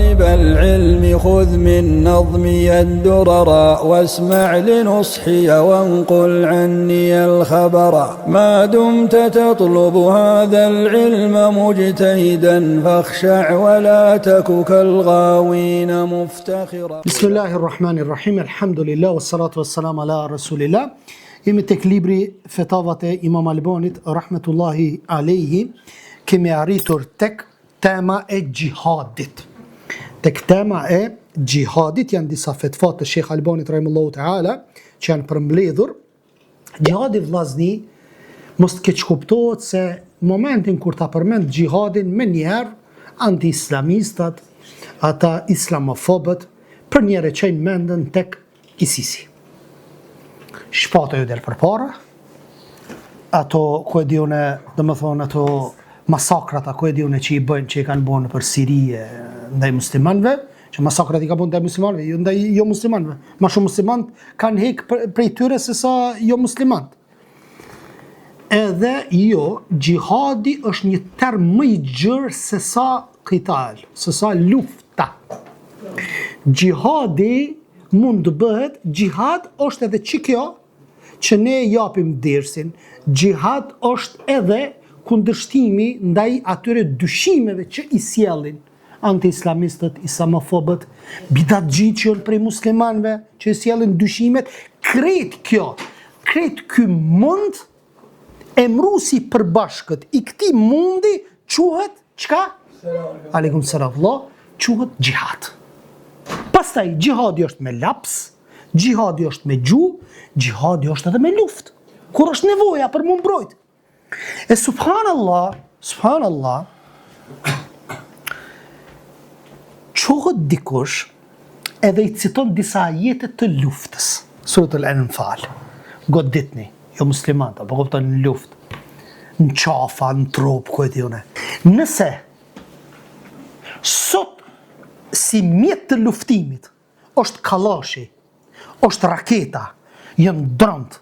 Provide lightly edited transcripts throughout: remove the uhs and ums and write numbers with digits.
طالب العلم خذ من نظمي الدرر واسمع لنصحي وانقل عني الخبر ما دمت تطلب هذا العلم مجتهدا فاخشع ولا تك كالغاوين مفتخرا. بسم الله الرحمن الرحيم الحمد لله والصلاة والسلام على رسول الله. Jemi tek libri Fetavat e Imam Albonit rahmetullahi alayhi, kemi arritur tek tema e gjihadit. Tek tema e gjihadit janë disa fetva të Sheikh Albonit rahimullahu taala që janë përmbledhur. Gjihadi vllazni mos të keq kuptohet se momentin kur ta përmend gjihadin me njerë anti-islamistat, ata islamofobët, për njerë e qajnë mendën tek ISIS-i. Shpata ju del përpara, ato ku e diune, dhe më thonë, ato masakrat, ku e diune që i bëjnë, që i kanë bënë për Siri ndaj muslimanve, që masakrat i ka bënë ndaj muslimanve, ndaj jo muslimanve. Ma shumë muslimanët kanë hekë prej tyre se sa jo muslimanët. Edhe jo, gjihadi është një term më i gjërë se sa qital, se sa lufta. Gjihadi mund të bëhet, gjihad është edhe që kjo, që ne japim dersin. Gjihad është edhe kundërshtimi ndaj atyre dyshimeve që i sjellin anti-islamistët, islamofobët, bidatxhit që janë prej muslimanëve, që i sjellin dyshimet. Krejt ky mund emrusi përbashkët i këtij mundi quhet çka? Aleikum selam. Quhet gjihad. Pastaj gjihadi është me laps, gjihadi është me gjuhë, gjihadi është edhe me luftë, kur është nevoja për më mbrojt. E subhanallah, qohët dikush edhe i citon disa ajete të luftës, Suratul Anfal, goditni, jo muslimanta, po kupton në luftë, në qafa, në trup, ku e diune. Nëse sot si mjet të luftimit është kallashi, është raketa, janë dront.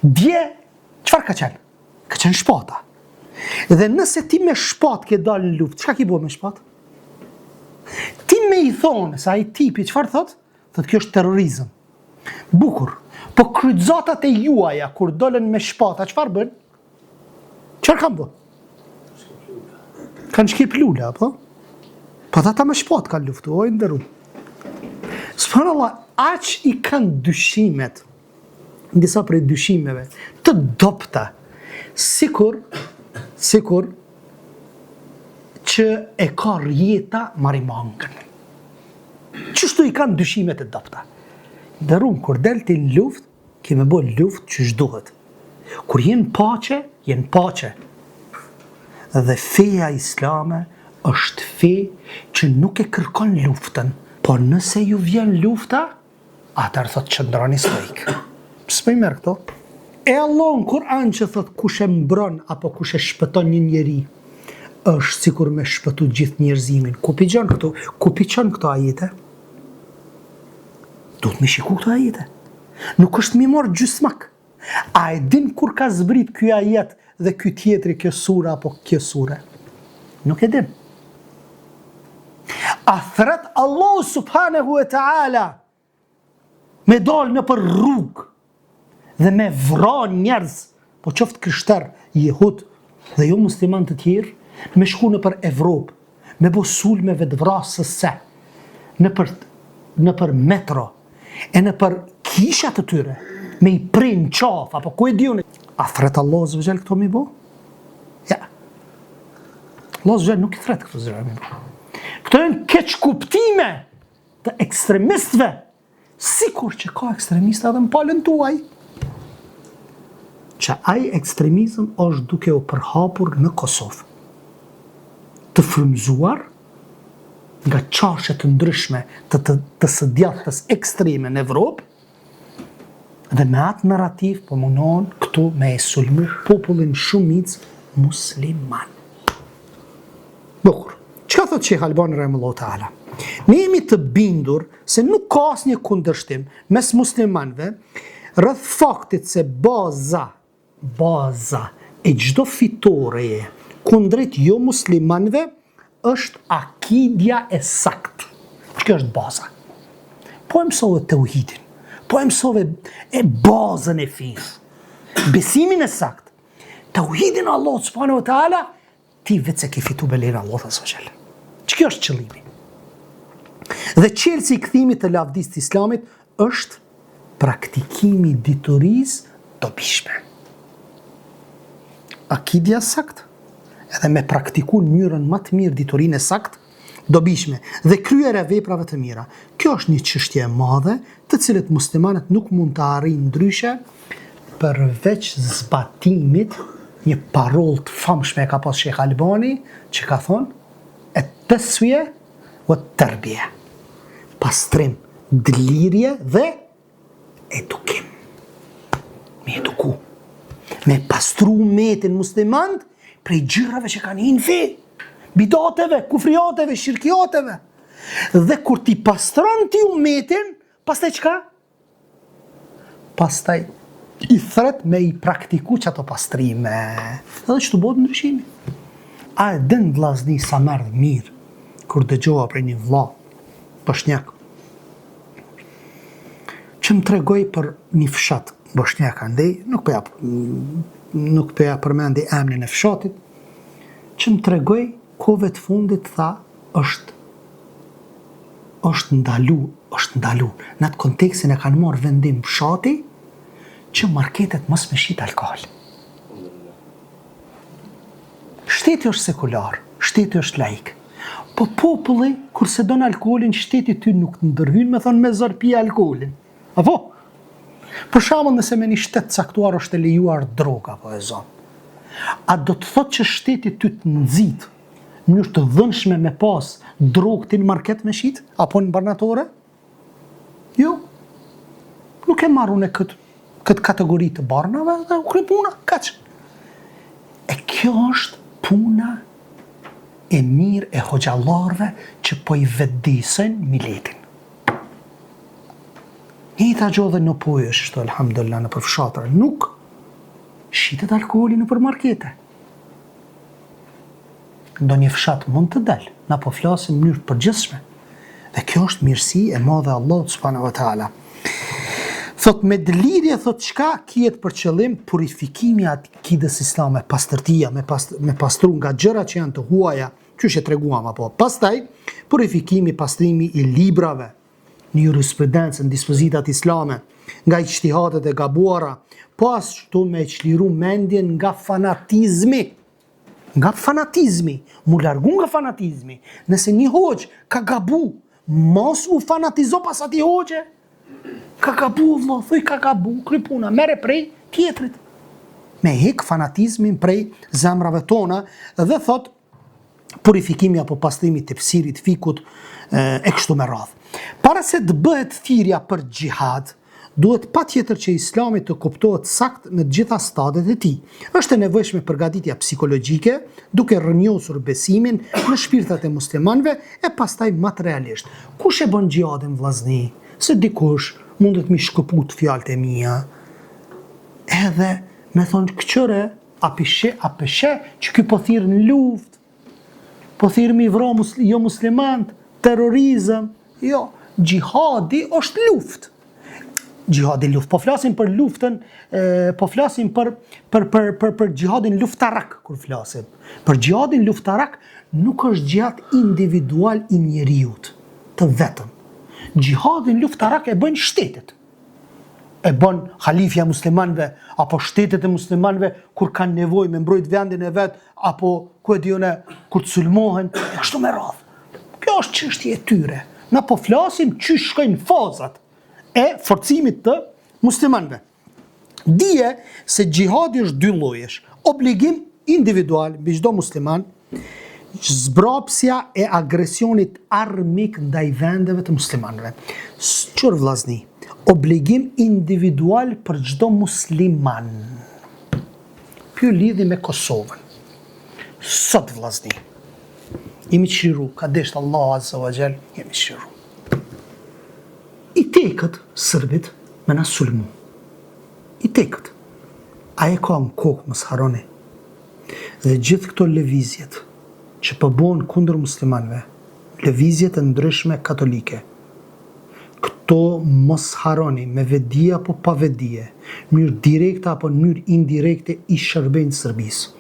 Dje, çfarë ka qenë? Ka qenë shpata. Dhe nëse ti me shpat ke dalë në luftë, çka ki bo me shpat? Ti me i thonë, se ai tipi çfarë thot? Thot kjo është terrorizëm. Bukur. Po kryqëzatat e juaja kur dolën me shpata, çfarë bën? Çfarë kanë bë? Kanë shkip lula, po? Po ata me shpat kanë luftu, oj ndëru. Subhanallah, aq i kanë dyshimet, disa prej dyshimeve, të dopta, sikur që e ka rjeta marimangën. Qështu i kanë dyshimet e dopta? Ndërum, kur delti në luft, keme bo luft që shduhet. Kur jenë pace. Dhe feja islame është fe që nuk e kërkon luftën, por nëse ju vjen lufta, atër thot qëndrani stoik. S'me i merë këto? E Allah në Kur'an që thot kush e mbron apo kush e shpëton një njeri, është sikur me shpëtu gjithë njerëzimin. Ku piqon këto ajete? Duhet me shiku këto ajete. Nuk është mi morë gjysmak. A e din kur ka zbrit ky ajet dhe ky tjetri, kjo sura apo kjo sure? Nuk e din. A thret Allah subhanahu wa ta'ala me dalë në për rrugë dhe me vran njerëz, po qoftë krishter, jehud dhe jo musliman të tjerë, me shku në për Evropë, me bo sulmeve të vrasëse, në për metro, e në për kishat të tyre, me i prin qaf, apo ku e diune. A thret Allah zëvgjel këto mi bo? Ja. Allah zëvgjel nuk i thret këto zëvgjel mi bo. Këto e në keq kuptime të ekstremistëve, sikur që ka ekstremista dhe në palën tuaj. Që ai ekstremizm është duke u përhapur në Kosovë. Të frymzuar nga qashe të ndryshme të së djathtës ekstreme në Evropë, dhe me atë narrativ po munon këtu me e sulmu popullin shumic musliman. Bukur. Çka thot Sheikh Albani rahimahullahu taala? Ne jemi të bindur se nuk ka asnjë kundërshtim mes muslimanëve rreth faktit se baza e çdo fitoreje kundrejt jo muslimanëve është akidja e saktë. Kjo është baza. Po e mësove tauhidin, po e mësove e bazën e fesë, besimin e sakt, tauhidin Allah subhanahu wa taala, ti vetë se ke fitu me lejnë Allah azza wa jalla. Që kjo është qëllimi. Dhe qelsi i kthimit të lavdis të islamit është praktikimi i diturisë dobishme. Akidja sakt, edhe me praktiku në mënyrën më të mirë diturinë e sakt, dobishme, dhe kryera e veprave të mira. Kjo është një çështje e madhe, të cilët muslimanët nuk mund të arrijnë ndryshe përveç zbatimit një parollë të famshme e ka pas Sheikh Albani, që ka thonë at-tasfiya wa at-tarbiya. Pastrim, dlirje dhe edukim. Me eduku. Me pastru metin muslimant prej gjyrave që kanë hinë fe, bidateve, kufriateve, shirkiateve. Dhe kur ti pastron ti umetin, pastaj çka? Pastaj i thret me i praktiku që ato pastrime. Edhe që të bëhet ndryshimi. A e den vllazni sa merr mirë kur dëgjova prej një vlla bosnjak që më tregoi për një fshat bosnjak andej, nuk po ja përmendi emrin e fshatit, që më tregoi kohëve të fundit, tha, është ndalu. Në atë kontekstin e kanë marrë vendim fshati që marketet mos me shit alkohol. Shteti është sekular, shteti është laik. Po populli, kur se don alkoholin, shteti ty nuk të ndërhyn me thonë me zor pi alkoholin. Apo? Për shembull, nëse me një shtet caktuar është e lejuar droga, po e zon. A do të thotë që shteti ty të nxit në mënyrë të dhënshme me pas drogë ti në market me shit apo në barnatore? Jo. Nuk e marrun e këtë kategori të barnave dhe u kry puna, kaq. E kjo është puna e mirë e hoxhallarëve që po i vetdisen miletin. Njëta gjë dhe në pojë është, alhamdulillah, në për fshatra, nuk shitet alkoholi në për markete. Do një fshat mund të del, na po flasim në mënyrë të përgjithshme. Dhe kjo është mirësi e madhe e Allahut subhanahu wa taala. Thot me dëlirje, thot çka kiet për qëllim purifikimi i akidës islame, pastërtia, me pastru nga gjëra që janë të huaja, qysh e treguam apo. Pastaj purifikimi, pastrimi i librave, në jurisprudencë, në dispozitat islame, nga ijtihadet e gabuara, pas ashtu me çliru mendjen nga fanatizmi. Nga fanatizmi, mu largu nga fanatizmi. Nëse një hoxh ka gabu, mos u fanatizo pas atij hoxhe. Ka gabu, vëlla, thuj ka gabu, kry puna, merre prej tjetrit. Me hek fanatizmin prej zemrave tona dhe thot purifikimi apo pastrimi të tefsirit, fikut e kështu me radhë. Para se të bëhet thirrja për xhihad, duhet patjetër që Islami të kuptohet sakt në të gjitha stadiet e tij. Është e nevojshme përgatitja psikologjike, duke rrënjosur besimin në shpirtat e muslimanëve e pastaj materialisht. Kush e bën xhihadin, vllazni? Se dikush mundet mi shkëput fjalët e mia, edhe me thonë këqëre, a peshe që ky po thirr në luftë, po thirr mi vra jo muslimant, terrorizëm. Jo, xhihadi është luftë. Xhihadi luftë. Po flasim për luftën, po flasim për xhihadin luftarak kur flasim. Për xhihadin luftarak nuk është xhihad individual i njeriut të vetëm. Xhihadin luftarak e bën shtetet. E bën halifja muslimanëve apo shtetet e muslimanëve kur kanë nevojë me mbrojt vendin e vet apo ku e dione kur të sulmohen, kështu me radhë. Kjo është çështje e tyre. Na po flasim që shkojnë fazat e forcimit të muslimanëve. Dije se xhihadi është dy llojesh. Obligim individual mbi çdo musliman, zbrapsja e agresionit armik ndaj vendeve të muslimanëve. Çur vllazni, obligim individual për çdo musliman. Kjo lidhi me Kosovën. Sot vllazni, jemi qiru, ka desht Allah azza wa jall, jemi qiru. I tekët sërbit me na sulmu. I tekët. A e ka më kokë, mos haroni. Dhe gjithë këto lëvizjet që përbon kundër muslimanëve, lëvizje të ndryshme katolike. Këto mos haroni me vedi apo pa vedije, mënyrë direkte apo në mënyrë indirekte i shërbejnë Serbisë.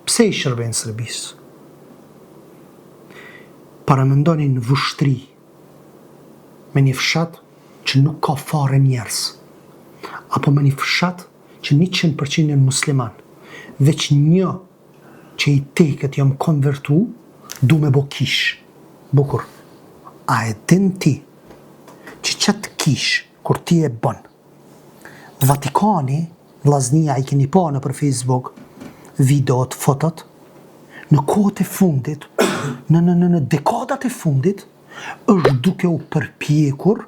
Pse i shërbejnë Serbisë? Paramendoni në vushtri me një fshat që nuk ka fare njerëz, apo me një fshat që 100% janë musliman, veç një që i teket jam konvertu, du me bo kish. Bukur, a e din ti që qatë kish, kur ti e bën, Vatikani, vllaznia i keni pa në për Facebook, videot, fotot, në kohët e fundit, në dekadat e fundit, është duke u përpjekur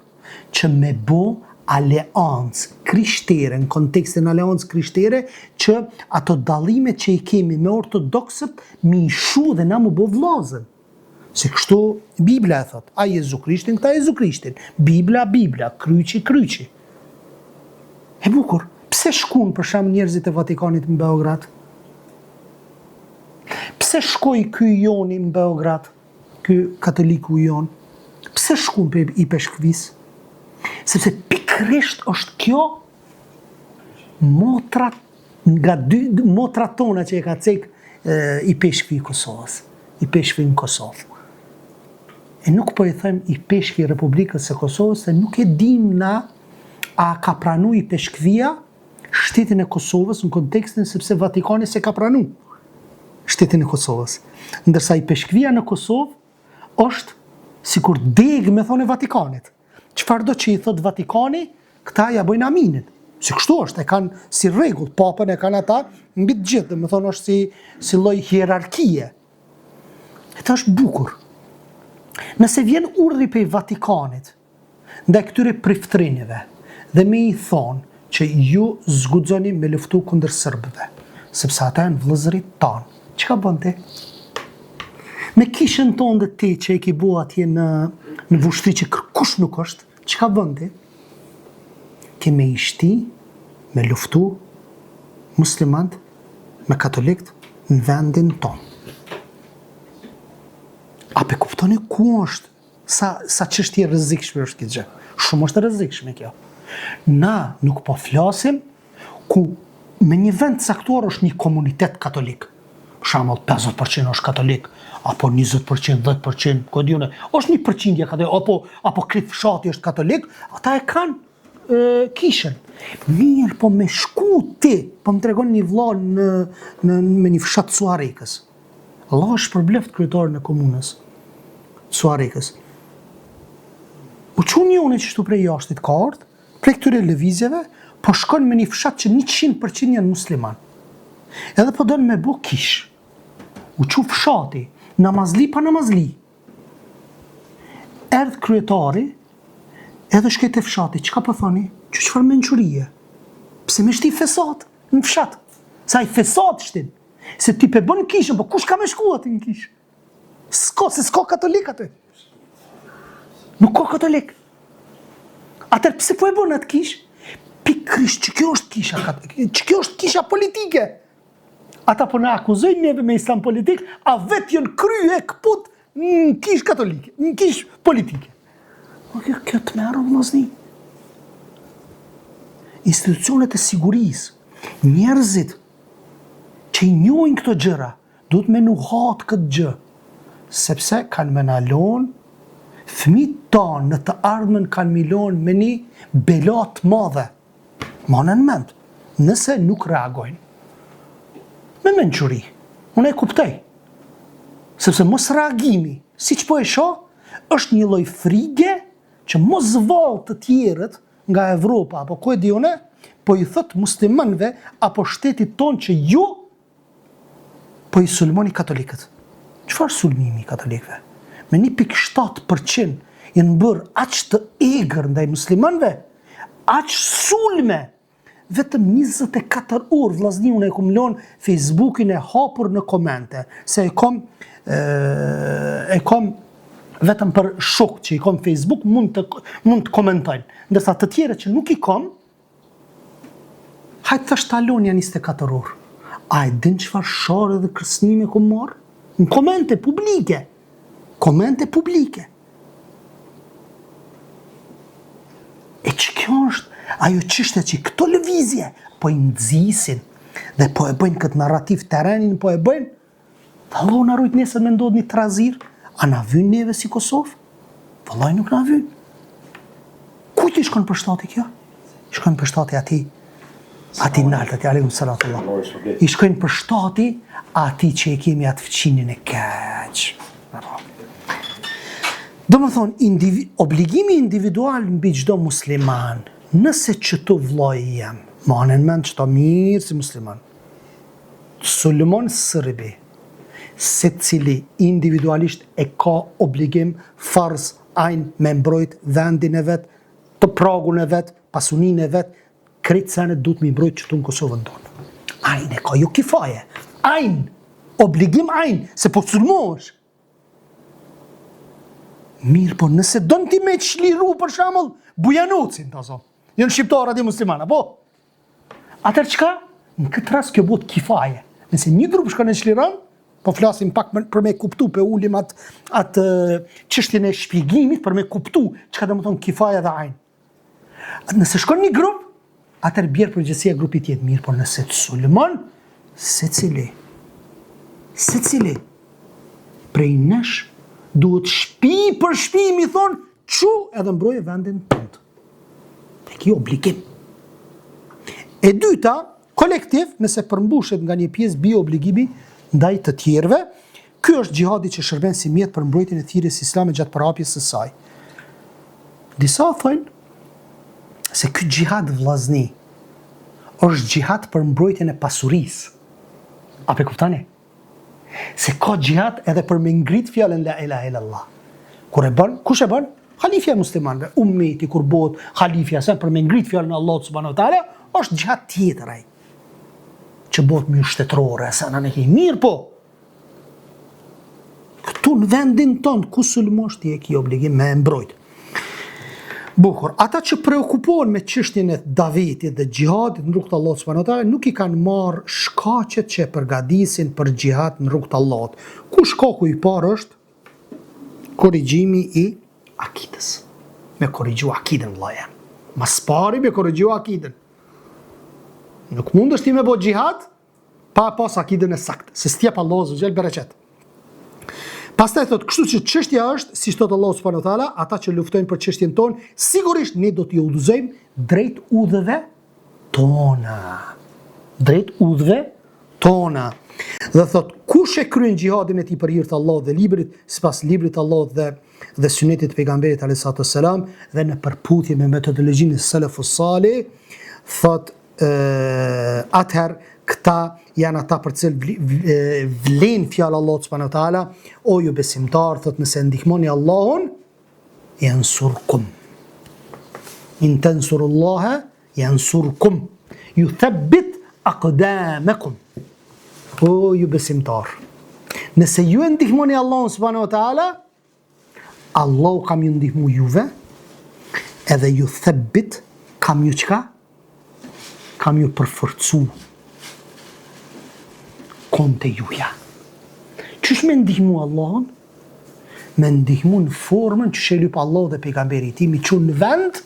që me bo aleancë krishtere, në kontekstin aleancë krishtere, që ato dallime që i kemi me ortodoksët mi shu dhe na mu bo vllazën. Se kështu Biblia e thot, a Jezu Krishtin, këta Jezu Krishtin, Biblia, kryqi. E bukur, pse shkun për shembull njerëzit e Vatikanit në Beograd? Pse shkoj ky Joni në Beograd, ky katoliku Jon? Pse shkun i peshkvis? Sepse pikrisht është kjo motra nga motra tona që e ka cek i peshkvi i Kosovës, i peshkvi në Kosovë. E nuk po i them i peshkvi i Republikës së Kosovës, se nuk e dim na a ka pranu i peshkvia shtetin e Kosovës në kontekstin sepse Vatikani se ka pranu shtetin e Kosovës. Ndërsa i peshkvia në Kosovë është sikur deg me thonë Vatikanit. Çfarë do që i thot Vatikani, këta ja bojnë aminin. Si kështu është, e kanë si rregull, papën e kanë ata mbi të gjithë, më thonë është si lloj hierarkie. Eta është bukur. Nëse vjen urdhri prej Vatikanit ndaj këtyre priftrinjeve dhe me i thonë që ju zguxoni me luftu kundër serbëve, sepse ata janë vëllezërit tanë, çka bën ti? Me kishën tonë dhe ti që e ki bua atje në vushtri që kërkush nuk është, çka bën ti? Ke me ishti, me luftu muslimant, me katolikt në vendin tonë. A pe kuptoni ku është, sa çështje rrezikshme është kjo gjë? Shumë është rrezikshme kjo. Na nuk po flasim ku me një vend caktuar është një komunitet katolik. Për shembull 50% është katolik, apo 20%, 10%, ku diun, është 1% katolik, apo krejt fshati është katolik, ata e kanë kishën. Mirë, po me shku ti, po më tregon një vëlla me një fshat Suarekës. Allah është përbleft kryetarin e komunës Suarekës. U çun njëri që shtu prej jashtit ka ardhur, prej këtyre lëvizjeve, po shkon me një fshat që 100% janë musliman. Edhe po donë me bu kish. U çu fshati, namazli pa namazli. Erdh kryetari, edhe shkete fshati, çka po thoni? Çfarë mençurie? Pse më shti fesat në fshat? Sa i fesat shtin. Se ti pe bën kishën, po kush ka me shku aty në kishë? S'ka katolik aty. Nuk ka katolik. Atër pse po e bën atë kishë? Pikrisht që kjo është kisha katolike, që kjo është kisha politike. Ata po na akuzojnë neve me islam politik, a vetë janë krye këput në kishë katolike, në kishë politike. Kjo të merë vëllazni. Institucionet e sigurisë, njerëzit që i njohin këto gjëra, duhet me nuhat këtë gjë, sepse kanë me nalon, fëmijët tanë në të ardhmen kanë milon me një belat madhe. Manën mend, nëse nuk reagojnë. Me mençuri, unë e kuptoj. Sepse mos reagimi, si që po e shoh, është një lloj frige që mos vallë të tjerët nga Evropa, apo ku e dione, po i thot muslimanëve apo shtetit tonë që ju po i sulmoni katolikët. Çfarë sulmimi katolikëve? Me 1.7% janë bërë aq të egër ndaj muslimanëve, aq sulme. Vetëm 24 orë vllazni unë e kom lënë Facebookin e hapur në komente, se e kom vetëm për shok që i kom Facebook mund të komentojnë, ndërsa të tjerë që nuk i kom, hajtë të shtalon janë 24 orë. A e din çfarë shore dhe kërcënime kom marrë? Në komente publike. komente publike. E që kjo është ajo çështja që këto lëvizje po i nxisin dhe po e bëjnë këtë narrativ terrenin, po e bëjnë, Allahu na rujt nesër me ndodh një trazir, a na vyn neve si Kosovë? Vallai nuk na vyn. Kujt i shkon për shtati kjo? I shkon për shtati ati naltë, ati aleikum salatullah. I shkojnë për shtati ati që e kemi atë fëqinin e keq. Do më thonë, obligimi individual mbi çdo musliman, nëse që të vllai jam, ma në mend që ta mirë si musliman, Sulejman Sërbi, se cili individualisht e ka obligim farz ajn me mbrojt vendin e vet, të pragun e vet, pasunin e vet, kretë senet duhet me mbrojt që tu në Kosovën tonë. Ajn e ka, jo kifaje. Ajn, obligim ajn, se po sulmosh. Mirë po, nëse donë ti me qliru për shamëll, Bujanucin, të so. Jënë shqiptarë ati muslimana, po. Atër qka? Në këtë ras kjo bot kifaje. Nëse një grup shka në qliran, po flasim pak për me kuptu, pe ulim atë çështjen e shpjegimit, për me kuptu, qka dhe më thonë kifaje dhe ajnë. Nëse shkon një grup, atër bjerë përgjësia grupit tjetë mirë, por nëse të sulmon, se cili, prej nesh, duhet shpi për shpi, mi thonë, qu edhe mbroje vendin tëndë. Dhe ki obligim. E dyta, kolektiv, nëse përmbushet nga një pjesë bi obligimi ndaj të tjerve, ky është gjihadi që shërben si mjet për mbrojtjen e thirrjes islame gjatë përhapjes së saj. Disa thonë se ky gjihad vllazni është gjihad për mbrojtjen e pasurisë. A pe kuptani? Se ka gjihad edhe për me ngrit fjalën la ilaha illallah. Kur e bën, kush e bën? Halifja e muslimanëve, ummeti kur bëhet halifja sa për me ngrit fjalën e Allahut subhanahu wa taala, është gjihad tjetër ai. Që bëhet më shtetërore, sa në ke mirë po. Këtu në vendin tonë, ku sulmosh ti e ki obligim me mbrojt. Bukur, ata që preokupohen me çështjen e davetit dhe gjihadit në rrugt të Allahut subhanahu wa taala, nuk i kanë marrë shkaqet që e përgatisin për gjihad në rrugt të Allahut. Ku shkaku i parë është korrigjimi i akidës. Me korrigju akidën vllaja. Mas pari me korrigju akidën. Nuk mund është ti me bo gjihad pa pas akidën e saktë, se s'tjep Allahu azza bereqet. Pastaj thot, kështu që çështja është, si thot Allahu subhanahu wa taala, ata që luftojnë për çështjen tonë, sigurisht ne do t'i udhëzojmë drejt udhëve tona. Drejt udhëve tona. Dhe thot, kush e kryen gjihadin e tij për hir të Allahut dhe librit, sipas librit të Allahut dhe sunetit të pejgamberit alayhis salam dhe në përputhje me metodologjinë e salafus salih, thot atëherë këta janë ata për cilë vlen fjallë Allah subhanahu wa taala, o ju besimtar, thot nëse ndihmoni Allahun, yansurkum. In tansurullaha yansurkum. Yuthabbit aqdamakum. O ju besimtar, nëse ju ndihmoni Allahun subhanahu wa taala, Allahu kam ju ndihmu juve, edhe ju thabbit, kam ju qka? Kam ju përforcu konte juja. Qysh me ndihmu Allahun? Me ndihmu në formën që shelyp Allah dhe pejgamberi ti, mi qunë në vend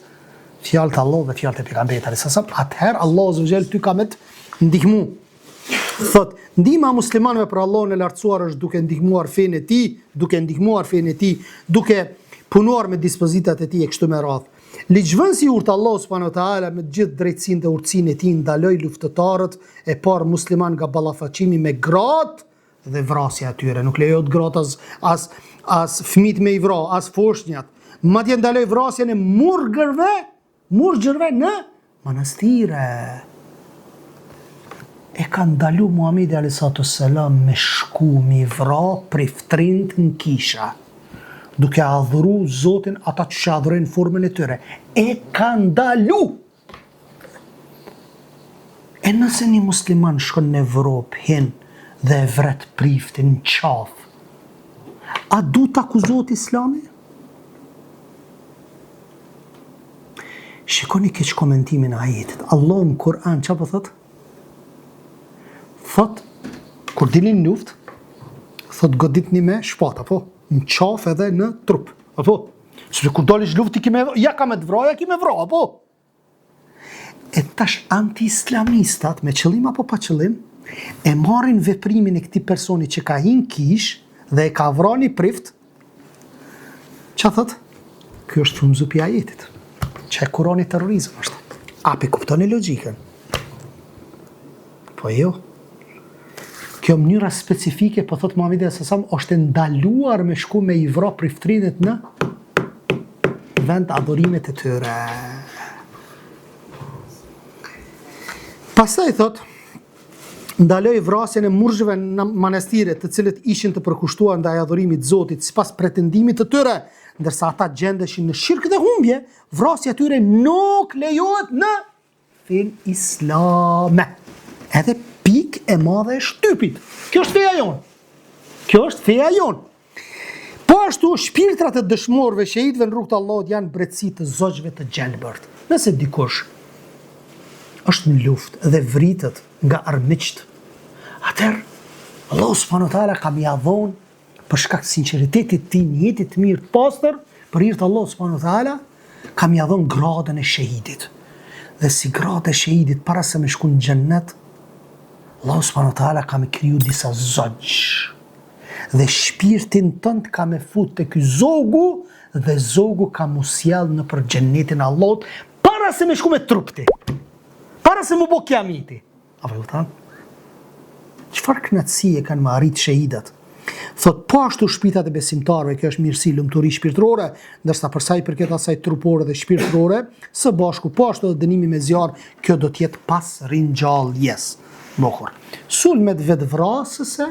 fjallë të Allah dhe fjallë të pejgamberit atëherë Allah zëvgjel ty ka me të ndihmu. Thot, ndihma muslimanëve për Allahun e lartësuar është duke ndihmuar fenë e tij, duke punuar me dispozitat e tij e kështu me radhë. Ligjvënsi i urtë Allahu subhanahu wa taala me gjithë drejtsinë dhe urtësinë e tij ndaloi luftëtarët e parë musliman nga ballafaqimi me gratë dhe vrasja e tyre. Nuk lejohet gratë as fëmijët me i vra, as foshnjat. Madje ndaloi vrasjen e murgjërve në manastire. E ka ndalu Muhamedi alayhis salam me shku mi vra priftrind në kisha, duke adhuru Zotin ata që adhurojnë formën e tyre. E ka ndalu. E nëse një musliman shkon në Evropë, hin dhe e vret priftin në qafë, a du të akuzohet Islami? Shikoni keq komentimin e ajetit. Allahu në Kur'an çfarë po thotë? Thot, kur dilin luft, thot goditni me shpata, po? në qafë edhe në trup. Apo? Sepse kur dolish lufti ja ka me të vrojë, ja ki me vro, apo? E tash anti-islamistat, me qëllim apo pa qëllim, e marrin veprimin e këtij personi që ka hin kish dhe e ka vroni prift, që thot? Kjo është frumzu pi ajetit, që e kuroni terrorizëm është. Api kuptoni logjikën. Po jo. Kjo mënyra specifike, po thot Muhamedi s.a.s. është ndaluar me shku me i vro priftrinit në vend adhurimet e tyre. Pastaj thot, ndaloi vrasjen e murxhëve në manastire, të cilët ishin të përkushtuar ndaj adhurimit Zotit sipas pretendimit të tyre, ndërsa ata gjendeshin në shirk dhe humbje, vrasja e tyre nuk lejohet në fen islame. Edhe pik e madhe e shtypit. Kjo është feja jonë. Kjo është feja jonë. Po ashtu, shpirtrat e dëshmorëve shehidëve në rrugt të Allahut janë bretësi të zogjve të gjelbërt. Nëse dikush është në luftë dhe vritet nga armiqt, atëherë Allahu subhanahu wa taala ka mia dhonë për shkak të sinqeritetit të tij, një jetë të mirë të pastër, për hir të Allahut subhanahu wa taala, ka mia dhonë gradën e shehidit. Dhe si grada e shehidit para se me shku në xhennet, Allahu subhanahu wa taala ka me kriju disa zogj. Dhe shpirtin tënd ka me fut të ky zogu, dhe zogu ka mu sjell në për xhennetin e Allahut para se me shku me trupti. Para se mu bo kiamiti. Apo ju thanë? Çfarë kënaqësie kanë më arrit shahidat? Thot, po ashtu shpirtat e besimtarëve, kjo është mirësi, lumturi shpirtërore, ndërsa për sa i përket asaj trupore dhe shpirtërore, së bashku po ashtu edhe dënimi me zjarr, kjo do të jetë pas ringjalljes. Mokur. Sulmet vetvrasëse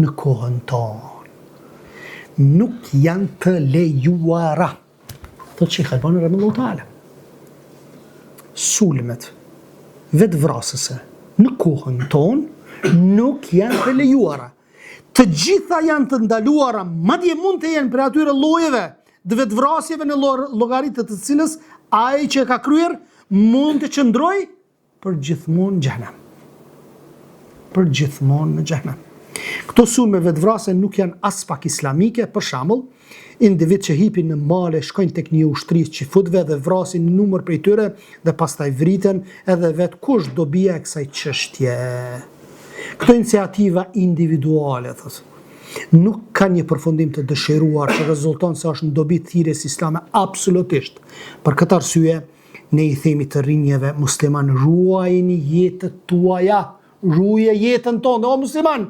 në kohën tonë nuk janë të lejuara. Thot Sheikh Albani rahimahullahu taala. Sulmet vetvrasëse në kohën tonë nuk janë të lejuara. Të gjitha janë të ndaluara, madje mund të jenë për atyre llojeve të vetvrasjeve në llogaritë të cilës ai që ka kryer mund të qëndrojë për gjithmonë në xhenem. Për gjithmonë në xhenem. Këto sulme vetvrasje nuk janë as pak islamike, për shembull, individ që hipin në male, shkojnë tek një ushtrisë qifutëve dhe vrasin një numër prej tyre dhe pastaj vriten, edhe vetë kush do bie e kësaj çështje. Këto iniciativa individuale, thos, nuk ka një përfundim të dëshiruar që rezulton se është në dobi të thirrjes islame absolutisht. Për këtë arsye, ne i themi të rinjeve musliman, ruajini jetët tuaja, ruaje jetën tonë, o musliman,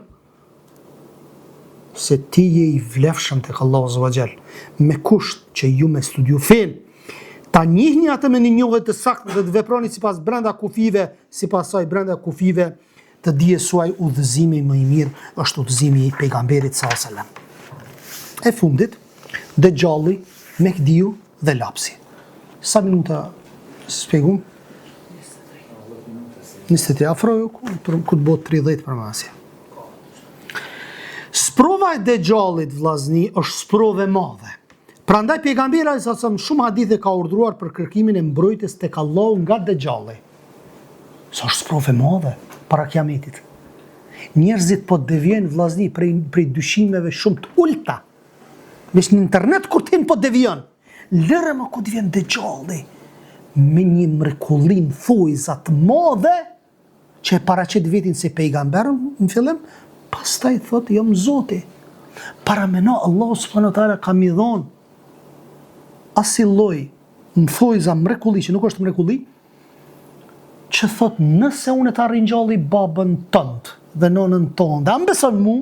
se ti je i vlefshëm tek Allahu azza wa jall, me kusht që ju me studiu fen, ta njihni atë me një njohje të saktë dhe të veproni sipas brenda kufive, sipas saj brenda kufive, të dijes suaj udhëzimi më i mirë është udhëzimi i pejgamberit sallallahu alajhi wasallam. E fundit, Dejjalli, Mehdiu dhe lapsi. Sa minuta shpjegum? 23 afroju, ku të bëhet 30 për masja. Sprova e Dejjallit, vllazni, është sprove madhe. Prandaj pejgamberi sa shumë hadithe ka urdhëruar për kërkimin e mbrojtjes tek Allahu nga Dejjalli. Sa është sprove madhe para kiametit. Njerëzit po devijojnë, vllazni, prej dyshimeve shumë të ulta. Veç në internet kur tin po devijon. Lëre më ku devjen Dejjalli me një mrekullim thojza të madhe që e paraqet vetin se pejgamber në fillim, pastaj thot jam Zoti. Paramendo Allahu subhanahu wa taala ka mi dhon asnjë lloj thojza mrekulli që nuk është mrekulli, që thot nëse unë ta ringjalli babën tënd dhe nonën tonë, dhe ambeson mu,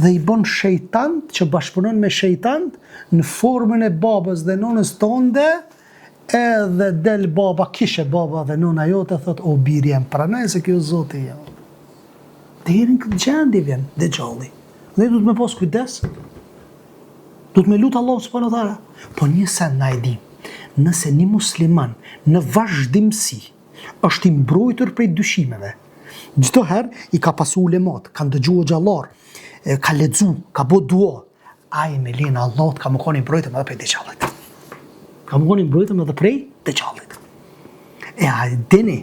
dhe i bën shejtan që bashkëpunon me shejtan në formën e babës dhe nonës tonde, edhe del baba, kishe baba dhe nona jote, thot o biri jam pranaj se kjo Zoti jam. Deri në këtë gjendje vjen Dejjalli. Dhe du të me pas kujdes. Du të me lutë Allah subhanahu wa taala. Po një sen na e dim. Nëse një musliman në vazhdimsi është i mbrojtur prej dyshimeve, çdo herë i ka pasu ulemat, kanë dëgjuar xhallar, ka lexu, ka bë dua, ai me lenë Allahut ka më qenë i mbrojtur edhe prej Dejjallit. Ka më qenë i mbrojtur edhe prej Dejjallit. E ai dini,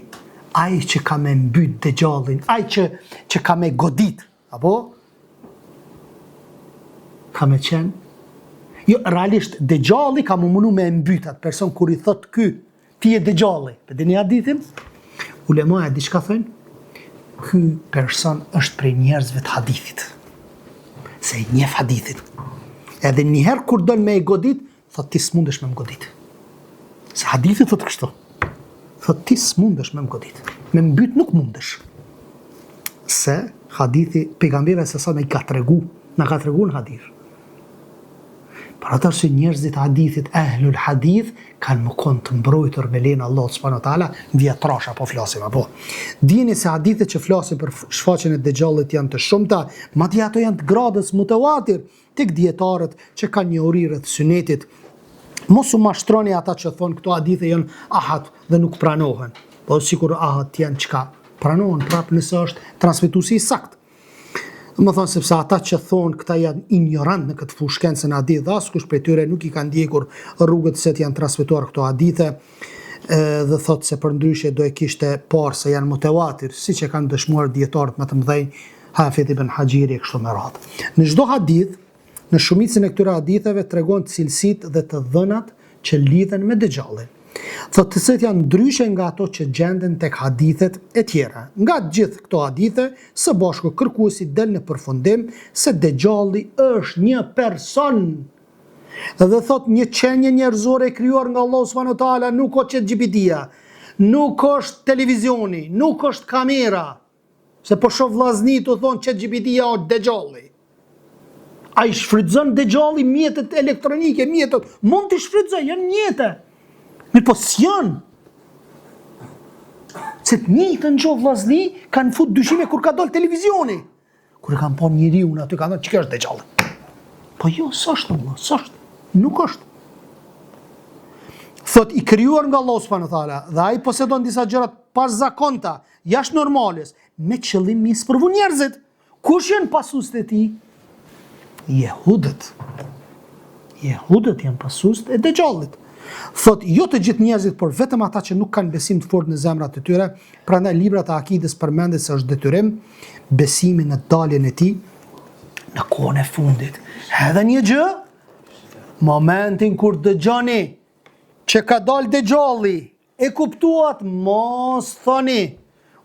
ai që ka me mbyt Dejjallin, ai që ka me godit, apo ka me qenë, jo, realisht, dëgjalli ka më munu me mbytat, person kur i thot ky, ti e dëgjalli. Për dhe një hadithin, ulemaja diçka thënë, ky person është prej njerëzve të hadithit. Se i njeh hadithin. Edhe njëherë kur don me e godit, thot ti s'mundesh me më godit. Se hadithi thot kështu. Thot ti s'mundesh me më godit. Me mbyt nuk mundesh. Se hadithi pejgamberi se sa me i ka tregu, na ka tregu në hadith. Për atë arsye njerëzit e hadithit, ahlul hadith, kanë më konë të mbrojtur me lenë Allah subhanahu wa taala vjetrasha po flasim apo. Dini se hadithet që flasin për shfaqjen e dëgjallit janë të shumta, madje ato janë të gradës mutawatir tek dietarët që kanë njohuri rreth sunetit. Mos u mashtroni ata që thonë këto hadithe janë ahad dhe nuk pranohen. Po sikur ahad janë çka pranohen prapë nëse është transmetuesi i saktë. Më thonë sepse ata që thonë këta janë ignorant në këtë fushkencën e hadith, askush prej tyre nuk i ka ndjekur rrugët se janë transmetuar këto hadithe dhe thotë se përndryshe do e kishte parë se janë mutawatir, siç e kanë dëshmuar dietarët më të mëdhenj, Hafidh ibn Hajiri e kështu me radhë. Në çdo hadith, në shumicën e këtyre haditheve tregon cilësitë dhe të dhënat që lidhen me dëgjallin. Thotë të cilët janë ndryshe nga ato që gjenden tek hadithet e tjera. Nga gjithë këto hadithe, së bashku kërkuesi del në përfundim se dëgjalli është një person. Dhe thot një qenje njerëzore e krijuar nga Allahu subhanahu wa taala, nuk është ChatGPT-ja, nuk është televizioni, nuk është kamera. Se po shoh vllazni të thonë ChatGPT-ja është dëgjalli. Ai shfrytëzon dëgjalli mjetet elektronike, mjetet mund të shfrytëzoj, janë mjete. Mirë po s'janë. Se të njëjtën gjo vllazni kanë fut dyshime kur ka dol televizioni. Kur e kanë po njeriu aty kanë thënë ç'ka është dëgjalli. Po jo, s'është vëlla, s'është. Nuk është. Thot i krijuar nga Allahu subhanahu wa taala dhe ai posedon disa gjëra pazakonta, jashtë normales, me qëllim mi sprovu njerëzit. Kush janë pasuesit e tij? Jehudët. Jehudët janë pasuesit e dëgjallit. Thot jo të gjithë njerëzit, por vetëm ata që nuk kanë besim të fortë në zemrat e tyre, prandaj librat e akidës përmendet se është detyrim besimi në daljen e tij në kohën e fundit. Edhe një gjë, momentin kur dëgjoni që ka dalë dëgjalli, e kuptuat, mos thoni,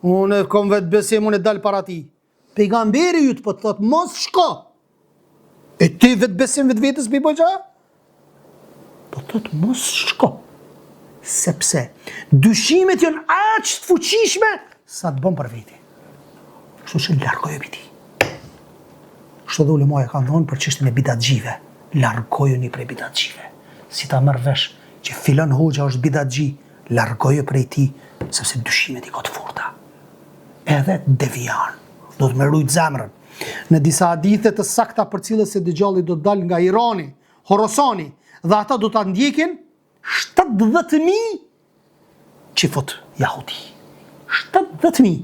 unë kom vetë besim, unë e dal para ti. Pejgamberi ju të po të thot, mos shko. E ti vetë besim vetë vetës për i bëgja? Po thot, mos shko. Sepse dyshimet janë aq të fuqishme sa të bën për veti. Kështu që largoju për ti. Kështu dhe ulemoja kanë thonë për çështjen e bidatxhive. Largojuni prej bidatxhive. Si ta merr vesh që filan hoxha është bidatxhi, largoju prej ti, sepse dyshimet i ka të forta. Edhe devian. Do të më rujt zemrën. Në disa hadithe të sakta për cilës se dëgjalli do të dalë nga Irani, Horosani, dhe ata do të ndjekin 70.000 qifot jahudi. 70.000.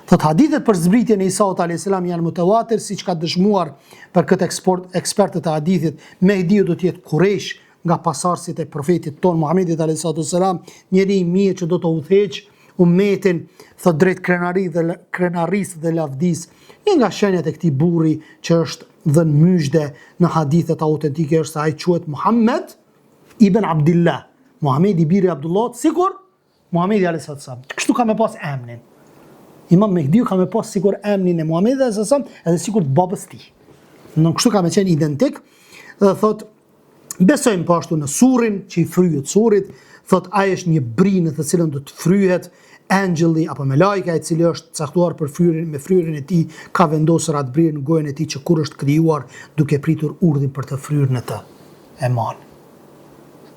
Thot hadithet për zbritjen e Isaut a.s. janë mutawatir, siç ka dëshmuar për këtë ekspertët e hadithit, Mehdiu do të jetë Kurejsh nga pasardhësit e profetit ton Muhamedit a.s. njeri i mirë që do të udhëheq ummetin, thot drejt krenarisë dhe lavdis. Një nga shenjat e këtij burri që është dhënë myshde në hadithet autentike është se ai quhet Muhammed ibn Abdullah. Muhamedi biri Abdullah, sikur Muhamedi a.s. Kështu ka me pas emrin. Imam Mehdiu ka me pas sikur emrin e Muhamedit a.s. edhe sikur të babës tij. Në kështu ka me qenë identik dhe thot besojmë po ashtu në surrin që i fryhet surrit, thot ai është një bri në të cilën do të fryhet angjëlli apo me lajka i cili është caktuar për fryrjen e tij, ka vendosur atë brirë në gojën e tij që kur është krijuar duke pritur urdhrin për të fryrë në të. E man.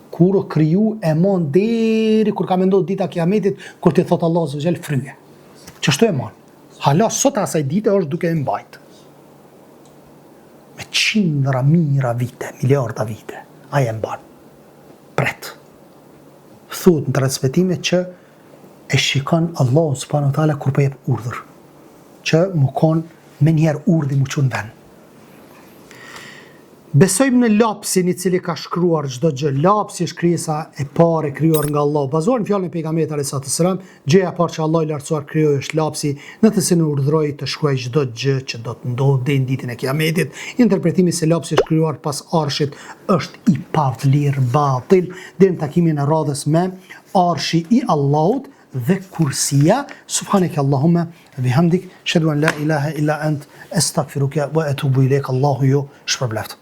Kur o kriju e man deri kur ka menduar dita e Kiametit kur ti thot Allahu subhanahu wa taala fryje. Ç'është e man. Hala sot asaj dite është duke e mbajt. Me qindra mijëra vite, miliarda vite. Ai e mban. Pret. Thot në transmetime që e shikon Allahu subhanahu wa taala kur po jep urdhër, që më kon me njerë urdhi më çon vend. Besojmë në lapsin I cili ka shkruar çdo gjë. Lapsi është krijesa e parë krijuar nga Allah. Bazuar në fjalën e pejgamberit alayhis salam, gjëja e parë që Allah I lartësuar krijoi është lapsi, në të cilin urdhëroi të shkruaj çdo gjë që do të ndodhte në ditën e Kiametit. Interpretimi se lapsi është krijuar pas arshit është I pavlir batil. Deri në takimin e radhës me arshi I Allahut dhe kursia. Subhaneke Allahumma bihamdik, ashhadu an la ilaha illa ant, astaghfiruka wa atubu ilaik. Allahu ju shpërbleft.